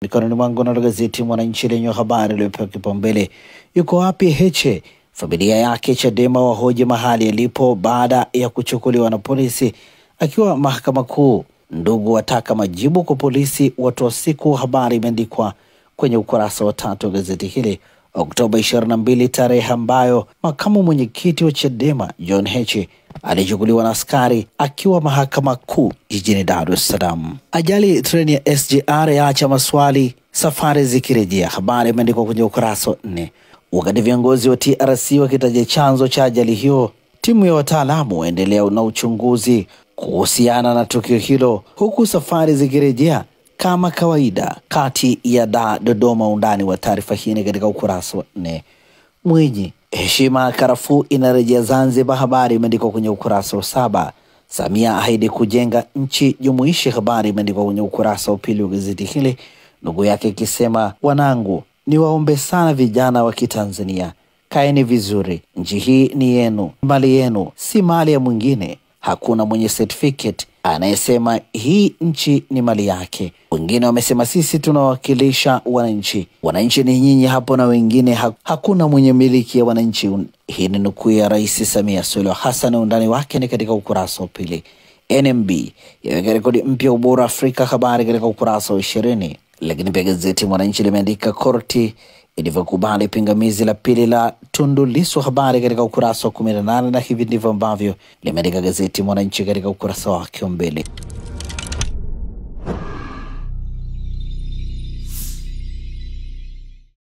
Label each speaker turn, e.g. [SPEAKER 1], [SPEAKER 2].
[SPEAKER 1] Mikononi mwangu na gazeti Mwananchi lenye habari iliyopewa kipaumbele, yuko wapi Heche? Familia yake Chadema wahoji mahali alipo baada ya kuchukuliwa na polisi akiwa mahakama kuu. Ndugu wataka majibu kwa polisi watoa siku. Habari imeandikwa kwenye ukurasa wa 3 wa gazeti hili. Oktoba 22, tarehe ambayo makamu mwenyekiti wa Chadema John Heche alichukuliwa na askari akiwa mahakama kuu jijini Dar es Salaam. Ajali treni ya SGR yaacha maswali, safari zikirejea. Habari imeandikwa kwenye ukurasa wa 4. Wakati viongozi wa TRC wakitaja chanzo cha ajali hiyo, timu ya wataalamu waendelea na uchunguzi kuhusiana na tukio hilo, huku safari zikirejea kama kawaida kati ya Dodoma. Undani wa taarifa hii katika ukurasa wa 4. Mwinyi, heshima karafuu inarejea Zanzibar. Habari imeandikwa kwenye ukurasa wa 7. Samia ahidi kujenga nchi jumuishi. Habari imeandikwa kwenye ukurasa wa 2 wa gazeti hili, ndugu yake ikisema, wanangu ni waombe sana vijana wa Kitanzania, kaeni vizuri, nchi hii ni yenu, mali yenu, si mali ya mwingine. Hakuna mwenye certificate anayesema hii nchi ni mali yake. Wengine wamesema sisi tunawakilisha wananchi, wananchi ni nyinyi hapo na wengine hakuna mwenye miliki ya wananchi. Hii ni nukuu ya Rais Samia Suluhu Hassan. Undani wake ni katika ukurasa wa 2. NMB yaweka rekodi mpya ubora Afrika. Habari katika ukurasa wa 20. Lakini pia gazeti Mwananchi limeandika korti ilivyokubali pingamizi la pili la Tundu Lissu. Habari katika ukurasa wa 18, na hivi ndivyo ambavyo limeandika gazeti Mwananchi katika ukurasa wake wa mbele.